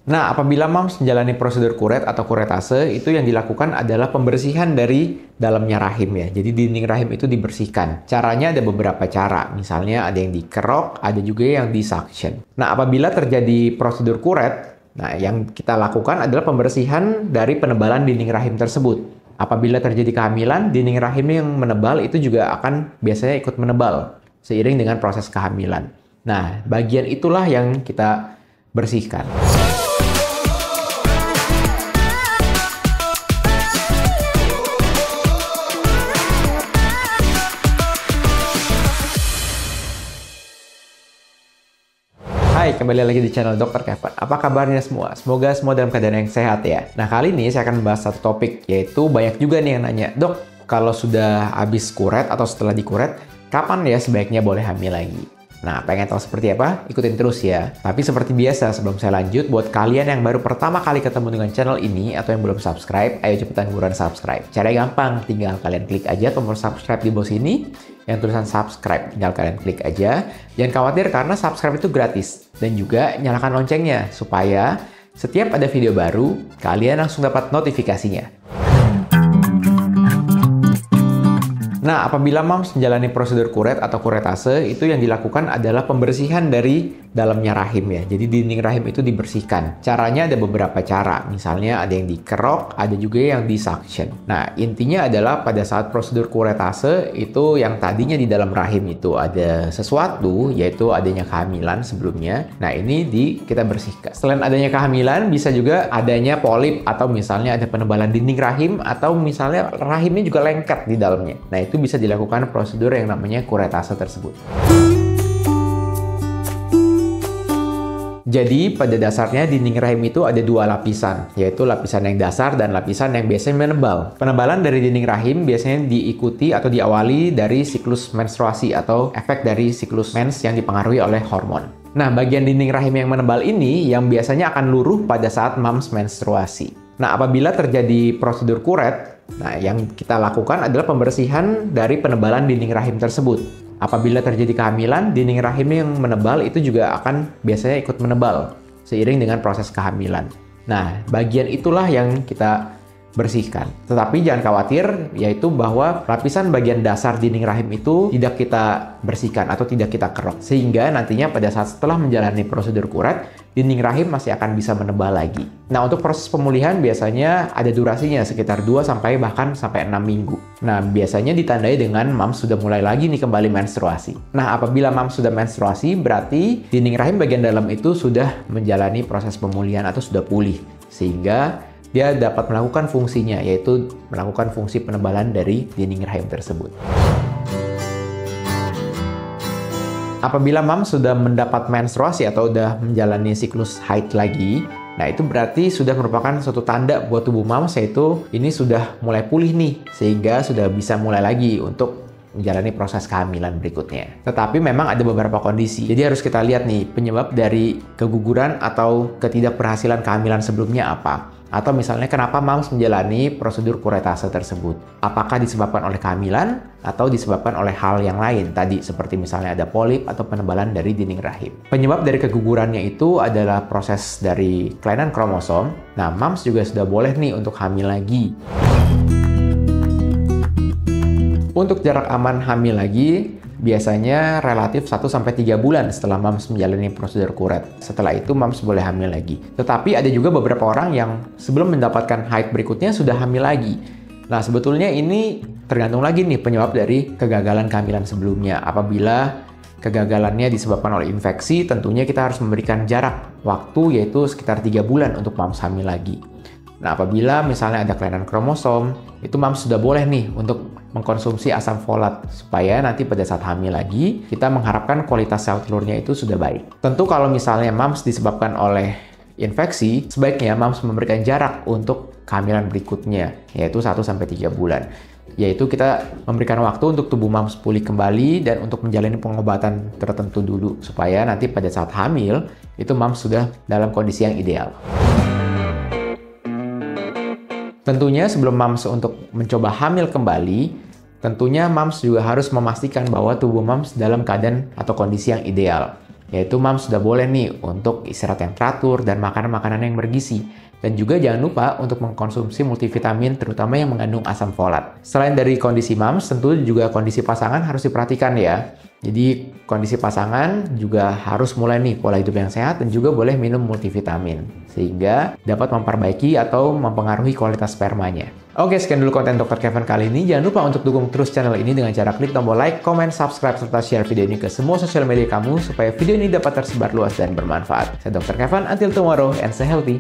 Nah, apabila MAMS menjalani prosedur kuret atau kuretase, itu yang dilakukan adalah pembersihan dari dalamnya rahim ya. Jadi dinding rahim itu dibersihkan. Caranya ada beberapa cara. Misalnya ada yang dikerok, ada juga yang disuction. Nah, apabila terjadi prosedur kuret, nah yang kita lakukan adalah pembersihan dari penebalan dinding rahim tersebut. Apabila terjadi kehamilan, dinding rahim yang menebal itu juga akan biasanya ikut menebal seiring dengan proses kehamilan. Nah, bagian itulah yang kita bersihkan. Hai, kembali lagi di channel Dr. Kevin. Apa kabarnya semua? Semoga semua dalam keadaan yang sehat ya. Nah, kali ini saya akan membahas satu topik, yaitu banyak juga nih yang nanya, Dok, kalau sudah habis kuret atau setelah dikuret, kapan ya sebaiknya boleh hamil lagi? Nah, pengen tahu seperti apa? Ikutin terus ya. Tapi seperti biasa, sebelum saya lanjut, buat kalian yang baru pertama kali ketemu dengan channel ini atau yang belum subscribe, ayo cepetan buruan subscribe. Caranya gampang, tinggal kalian klik aja tombol subscribe di bawah sini, yang tulisan subscribe, tinggal kalian klik aja. Jangan khawatir karena subscribe itu gratis. Dan juga nyalakan loncengnya, supaya setiap ada video baru, kalian langsung dapat notifikasinya. Nah, apabila MAMS menjalani prosedur kuret atau kuretase, itu yang dilakukan adalah pembersihan dari dalamnya rahim ya. Jadi dinding rahim itu dibersihkan. Caranya ada beberapa cara. Misalnya ada yang dikerok, ada juga yang disuction. Nah, intinya adalah pada saat prosedur kuretase itu yang tadinya di dalam rahim itu ada sesuatu, yaitu adanya kehamilan sebelumnya. Nah, ini kita bersihkan. Selain adanya kehamilan, bisa juga adanya polip atau misalnya ada penebalan dinding rahim atau misalnya rahimnya juga lengket di dalamnya. Nah, itu bisa dilakukan prosedur yang namanya kuretase tersebut. Jadi, pada dasarnya dinding rahim itu ada dua lapisan, yaitu lapisan yang dasar dan lapisan yang biasanya menebal. Penebalan dari dinding rahim biasanya diikuti atau diawali dari siklus menstruasi atau efek dari siklus mens yang dipengaruhi oleh hormon. Nah, bagian dinding rahim yang menebal ini yang biasanya akan luruh pada saat MAMS menstruasi. Nah, apabila terjadi prosedur kuret, nah yang kita lakukan adalah pembersihan dari penebalan dinding rahim tersebut. Apabila terjadi kehamilan, dinding rahim yang menebal itu juga akan biasanya ikut menebal seiring dengan proses kehamilan. Nah, bagian itulah yang kita bersihkan. Tetapi jangan khawatir, yaitu bahwa lapisan bagian dasar dinding rahim itu tidak kita bersihkan atau tidak kita kerok. Sehingga nantinya pada saat setelah menjalani prosedur kuret, dinding rahim masih akan bisa menebal lagi. Nah, untuk proses pemulihan biasanya ada durasinya sekitar 2 sampai 6 minggu. Nah, biasanya ditandai dengan MAMS sudah mulai lagi nih kembali menstruasi. Nah, apabila MAMS sudah menstruasi, berarti dinding rahim bagian dalam itu sudah menjalani proses pemulihan atau sudah pulih. Sehingga dia dapat melakukan fungsinya, yaitu melakukan fungsi penebalan dari dinding rahim tersebut. Apabila MAMS sudah mendapat menstruasi atau sudah menjalani siklus haid lagi, nah itu berarti sudah merupakan suatu tanda buat tubuh MAMS, yaitu ini sudah mulai pulih nih, sehingga sudah bisa mulai lagi untuk menjalani proses kehamilan berikutnya. Tetapi memang ada beberapa kondisi, jadi harus kita lihat nih penyebab dari keguguran atau ketidakberhasilan kehamilan sebelumnya apa. Atau misalnya kenapa MAMS menjalani prosedur kuretase tersebut. Apakah disebabkan oleh kehamilan atau disebabkan oleh hal yang lain tadi seperti misalnya ada polip atau penebalan dari dinding rahim. Penyebab dari kegugurannya itu adalah proses dari kelainan kromosom. Nah, MAMS juga sudah boleh nih untuk hamil lagi. Untuk jarak aman hamil lagi, biasanya relatif 1-3 bulan setelah MAMS menjalani prosedur kuret. Setelah itu MAMS boleh hamil lagi. Tetapi ada juga beberapa orang yang sebelum mendapatkan haid berikutnya sudah hamil lagi. Nah, sebetulnya ini tergantung lagi nih penyebab dari kegagalan kehamilan sebelumnya. Apabila kegagalannya disebabkan oleh infeksi, tentunya kita harus memberikan jarak waktu yaitu sekitar 3 bulan untuk MAMS hamil lagi. Nah, apabila misalnya ada kelainan kromosom, itu MAMS sudah boleh nih untuk mengkonsumsi asam folat supaya nanti pada saat hamil lagi kita mengharapkan kualitas sel telurnya itu sudah baik. Tentu kalau misalnya MAMS disebabkan oleh infeksi, sebaiknya MAMS memberikan jarak untuk kehamilan berikutnya, yaitu 1-3 bulan. Yaitu kita memberikan waktu untuk tubuh MAMS pulih kembali dan untuk menjalani pengobatan tertentu dulu supaya nanti pada saat hamil itu MAMS sudah dalam kondisi yang ideal. Tentunya sebelum MAMS untuk mencoba hamil kembali, tentunya MAMS juga harus memastikan bahwa tubuh MAMS dalam keadaan atau kondisi yang ideal. yaitu moms sudah boleh nih untuk istirahat yang teratur dan makanan-makanan yang bergizi. Dan juga jangan lupa untuk mengkonsumsi multivitamin terutama yang mengandung asam folat. Selain dari kondisi moms, tentu juga kondisi pasangan harus diperhatikan ya. Jadi kondisi pasangan juga harus mulai nih pola hidup yang sehat dan juga boleh minum multivitamin sehingga dapat memperbaiki atau mempengaruhi kualitas spermanya. Oke, sekian dulu konten Dr. Kevin kali ini. Jangan lupa untuk dukung terus channel ini dengan cara klik tombol like, comment, subscribe, serta share video ini ke semua sosial media kamu supaya video ini dapat tersebar luas dan bermanfaat. Saya Dr. Kevin, until tomorrow and stay healthy.